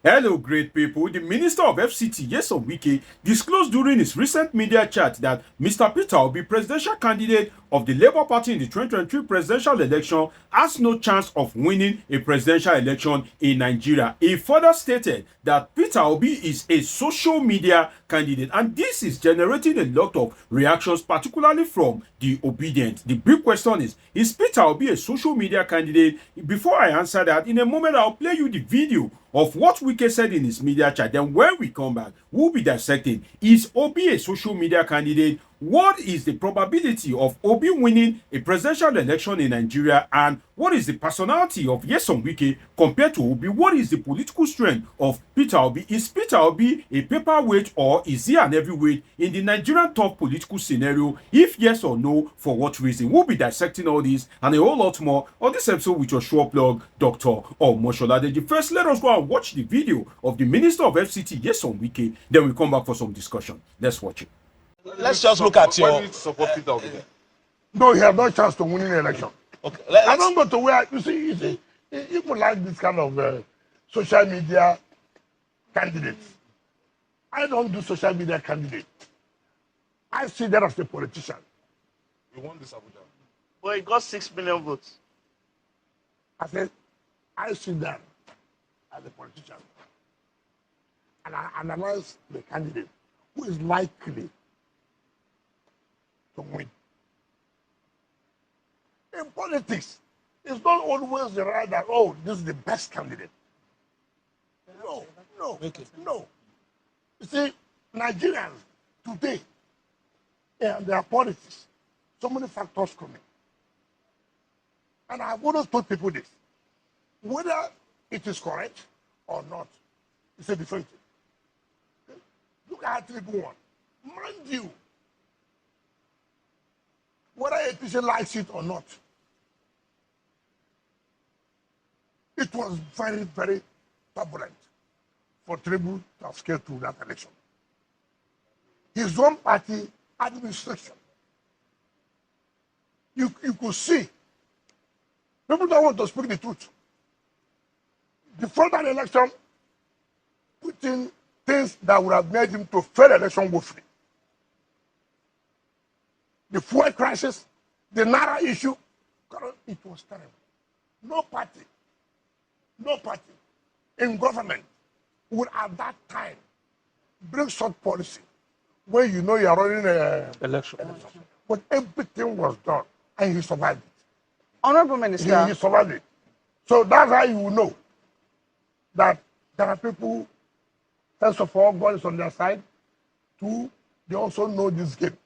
Hello, great people. The Minister of FCT, Wike, disclosed during his recent media chat that Mr. Peter Obi, presidential candidate of the Labour Party in the 2023 presidential election, has no chance of winning a presidential election in Nigeria. He further stated that Peter Obi is a social media candidate, and this is generating a lot of reactions, particularly from the obedient. The big question is Peter Obi a social media candidate? Before I answer that, in a moment, I'll play you the video of what Wike said in his media chat. Then when we come back, we'll be dissecting, is Obi a social media candidate? What is the probability of Obi winning a presidential election in Nigeria? And what is the personality of Wike compared to Obi? What is the political strength of Peter Obi? Is Peter Obi a paperweight or is he an heavyweight in the Nigerian top political scenario? If yes or no, for what reason? We'll be dissecting all this and a whole lot more on this episode with your show plug, Dr. Omoshola. First, let us go and watch the video of the Minister of FCT, Wike. Then we come back for some discussion. Let's watch it. Let's just look at your. No, he has no chance to win the election. Okay, I don't go to where you see people like this kind of social media candidates. I don't do social media candidate. I see that as a politician. You won this Abuja. Well, he got 6 million votes. I said, I see that as a politician. And I analyze the candidate who is likely to win. In politics, it's not always the right that, oh, this is the best candidate. No. You see, Nigerians today, and their politics, so many factors come in. And I've always told people this. Whether it is correct or not, it's a different thing. Look at Tribune 1. Mind you, whether APC likes it or not, it was very, very turbulent for Tribune to have scaled through that election. His own party administration, you could see, people don't want to speak the truth. Before that election, putting things that would have made him to fail election woefully. The fuel crisis, the Naira issue, it was terrible. No party in government would at that time bring such policy when you know you are running an election. But everything was done and he survived it. Honorable Minister. He survived it. So that's how you will know that there are people, first of all, God is on their side. Two, they also know this game.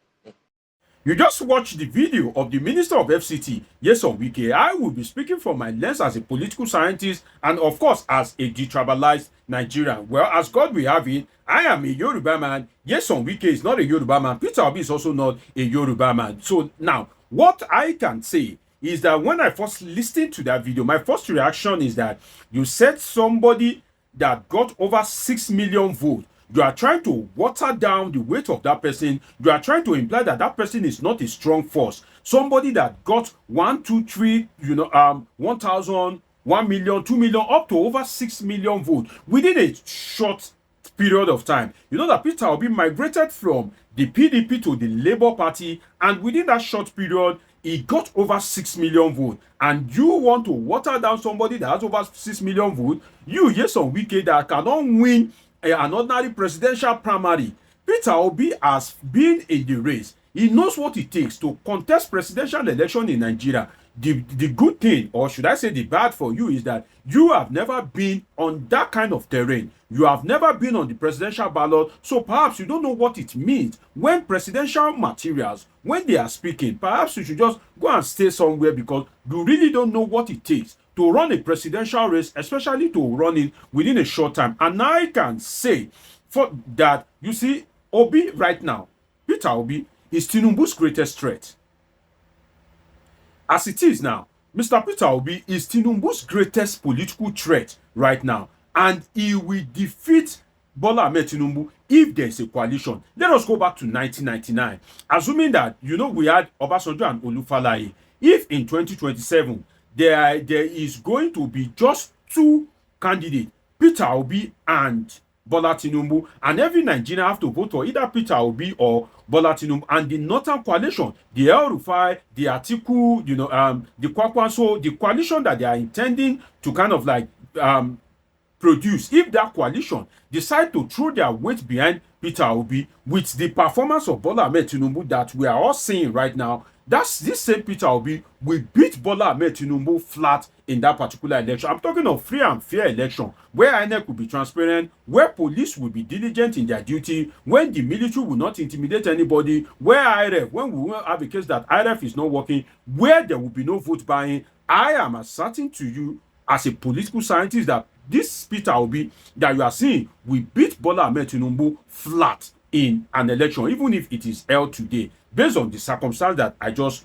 You just watched the video of the Minister of FCT, Wike. I will be speaking from my lens as a political scientist and, of course, as a detribalized Nigerian. Well, as God will have it, I am a Yoruba man. Wike is not a Yoruba man. Peter Obi is also not a Yoruba man. So now, what I can say is that when I first listened to that video, my first reaction is that you said somebody that got over 6 million votes. You are trying to water down the weight of that person. You are trying to imply that that person is not a strong force. Somebody that got 1, 2, 3, 1,000, 1 million, 2 million, up to over 6 million votes within a short period of time. You know that Peter Obi migrated from the PDP to the Labour Party, and within that short period, he got over 6 million votes. And you want to water down somebody that has over 6 million votes? You, Wike, that cannot win an ordinary presidential primary. Peter Obi has been in the race. He knows what it takes to contest presidential election in Nigeria. The good thing, or should I say the bad for you, is that you have never been on that kind of terrain. You have never been on the presidential ballot, so perhaps you don't know what it means when presidential materials, when they are speaking. Perhaps you should just go and stay somewhere because you really don't know what it takes to run a presidential race, especially to run it within a short time. And I can say for that, you see, Obi right now, Peter Obi, is Tinubu's greatest threat. As it is now, Mr. Peter Obi is Tinubu's greatest political threat right now. And he will defeat Bola Ahmed Tinubu if there is a coalition. Let us go back to 1999. Assuming that, we had Obasanjo and Olufalaye. If in 2027, there is going to be just 2 candidates Peter Obi and Bola Tinubu, and every Nigerian have to vote for either Peter Obi or Bola Tinubu. And the Northern Coalition, the El Rufai, the Atiku, the Kwakwanso, the coalition that they are intending to kind of like produce, if that coalition decide to throw their weight behind Peter Obi with the performance of Bola Ahmed Tinubu that we are all seeing right now, that's this same Peter Obi will beat Bola Ahmed Tinubu flat in that particular election. I'm talking of free and fair election where INEC will be transparent, where police will be diligent in their duty, when the military will not intimidate anybody, where IRF, when we will have a case that IRF is not working, where there will be no vote buying. I am asserting to you as a political scientist that this Peter Obi that you are seeing will beat Bola Ahmed Tinubu flat in an election, even if it is held today, based on the circumstance that I just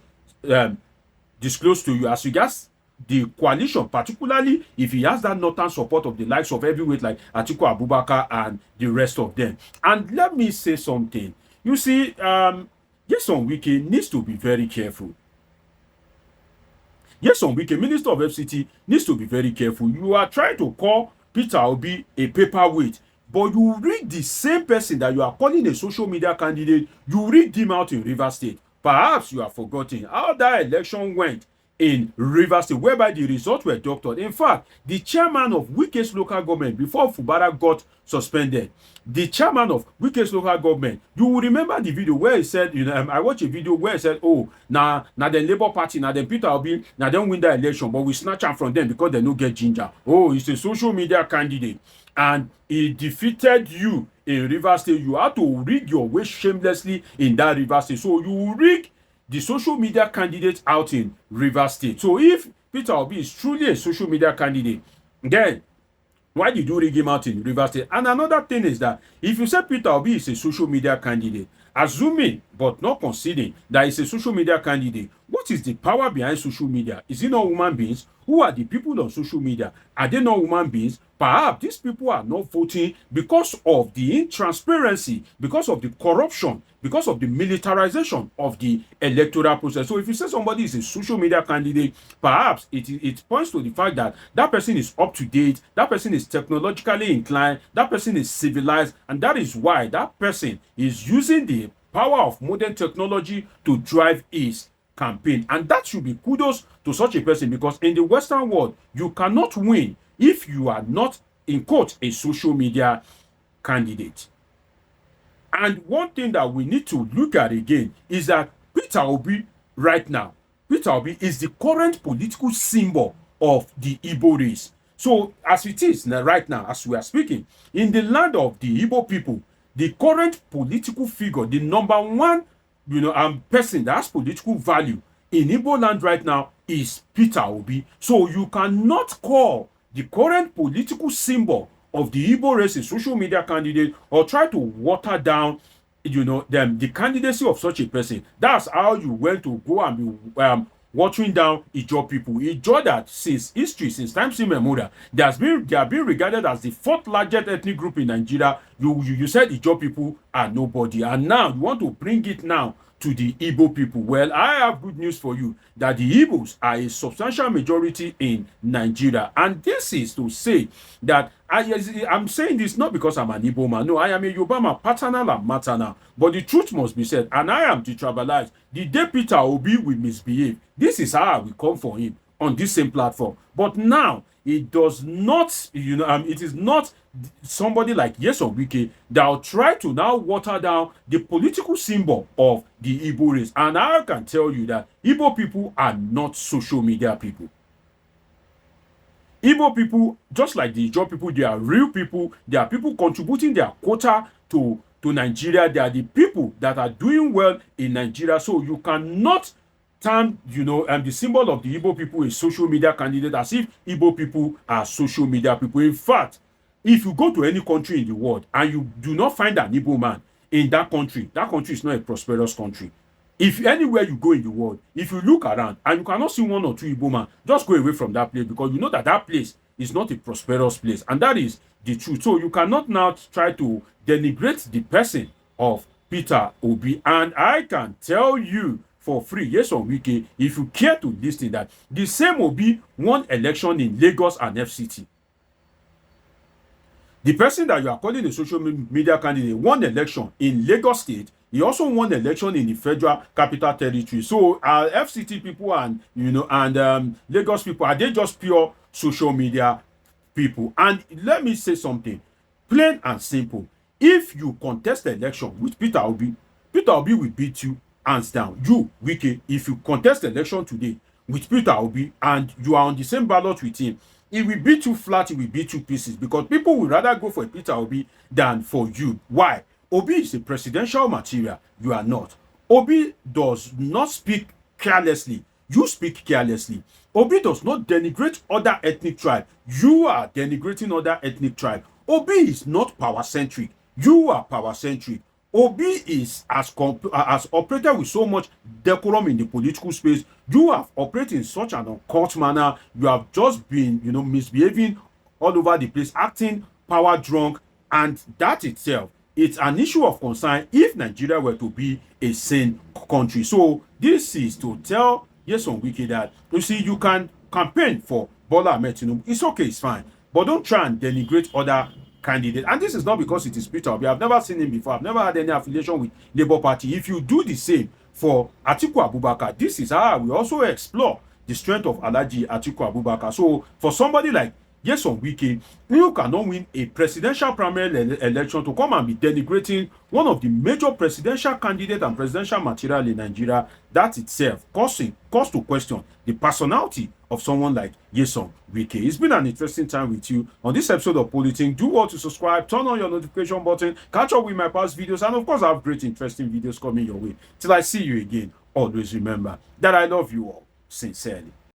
disclosed to you. As regards the coalition, particularly if he has that northern support of the likes of heavyweight like Atiku Abubakar and the rest of them. And let me say something. You see, Nyesom Wike needs to be very careful. Nyesom Wike, Minister of FCT, needs to be very careful. You are trying to call Peter Obi a paperweight, but you read the same person that you are calling a social media candidate, you read him out in Rivers State. Perhaps you have forgotten how that election went in Rivers State, whereby the results were doctored. In fact, the chairman of Wike's local government, before Fubara got suspended, the chairman of Wike's local government, you will remember the video where he said, I watched a video where he said, oh, now the Labour Party, now the Peter Obi, now they win the election, but we snatch am from them because they no get ginger. Oh, he's a social media candidate, and he defeated you in Rivers State. You had to rig your way shamelessly in that Rivers State. So you rig the social media candidate out in Rivers State. So if Peter Obi is truly a social media candidate, then why did you rig him out in Rivers State? And another thing is that if you say Peter Obi is a social media candidate, assuming but not conceding that he's a social media candidate, what is the power behind social media? Is it not human beings? Who are the people on social media? Are they not human beings? Perhaps these people are not voting because of the intransparency, because of the corruption, because of the militarization of the electoral process. So if you say somebody is a social media candidate, perhaps it points to the fact that that person is up to date, that person is technologically inclined, that person is civilized, and that is why that person is using the power of modern technology to drive his campaign. And that should be kudos to such a person, because in the Western world, you cannot win if you are not, in quotes, a social media candidate. And one thing that we need to look at again is that Peter Obi right now, Peter Obi is the current political symbol of the Igbo race. So as it is right now, as we are speaking, in the land of the Igbo people, the current political figure, the number one person that has political value in Igbo land right now is Peter Obi. So you cannot call the current political symbol of the Igbo race a social media candidate or try to water down the candidacy of such a person. That's how you went to go and be watering down Ijaw people. Ijaw that since history, since times immemorial, they have been regarded as the fourth largest ethnic group in Nigeria. You said Ijaw people are nobody, and now you want to bring it now to the Igbo people. Well, I have good news for you that the Igbos are a substantial majority in Nigeria, and this is to say that I'm saying this not because I'm an Igbo man. No, I am a Yoruba man, paternal and maternal. But the truth must be said, and I am detribalized. The day Peter Obi will misbehave, this is how I will come for him on this same platform. But now, it does not, it is not somebody like Nyesom Wike that will try to now water down the political symbol of the Igbo race. And I can tell you that Igbo people are not social media people. Igbo people, just like the Ijaw people, they are real people. They are people contributing their quota to Nigeria. They are the people that are doing well in Nigeria. So you cannot turn, the symbol of the Igbo people is social media candidate as if Igbo people are social media people. In fact, if you go to any country in the world and you do not find an Igbo man in that country is not a prosperous country. If anywhere you go in the world, if you look around and you cannot see one or two Igbo men, just go away from that place, because you know that place is not a prosperous place. And that is the truth. So you cannot now try to denigrate the person of Peter Obi. And I can tell you for free, Nyesom Wike, if you care to listen, that the same Obi won election in Lagos and FCT. The person that you are calling a social media candidate won election in Lagos State. He also won election in the Federal Capital Territory. So FCT people and Lagos people, are they just pure social media people? And let me say something, plain and simple. If you contest the election with Peter Obi, Peter Obi will beat you hands down. You, Wike, if you contest the election today with Peter Obi and you are on the same ballot with him, he will beat you flat, he will beat you pieces, because people will rather go for Peter Obi than for you. Why? Obi is a presidential material. You are not. Obi does not speak carelessly. You speak carelessly. Obi does not denigrate other ethnic tribe. You are denigrating other ethnic tribe. Obi is not power-centric. You are power-centric. Obi is as operated with so much decorum in the political space. You have operated in such an occult manner. You have just been, misbehaving all over the place, acting power drunk, and that itself, it's an issue of concern if Nigeria were to be a sane country. So this is to tell Nyesom Wike that, you see, you can campaign for Bola Ahmed Tinubu. It's okay, it's fine, but don't try and denigrate other candidate. And this is not because it is Peter Obi. I've never seen him before. I've never had any affiliation with Labour Party. If you do the same for Atiku Abubakar, this is how we also explore the strength of Alhaji Atiku Abubakar. So for somebody like Nyesom Wike, you cannot win a presidential primary election to come and be denigrating one of the major presidential candidates and presidential material in Nigeria. That itself calls to question the personality of someone like Nyesom Wike. It's been an interesting time with you on this episode of Politing. Do well to subscribe, turn on your notification button, catch up with my past videos, and of course, I have great, interesting videos coming your way. Till I see you again, always remember that I love you all sincerely.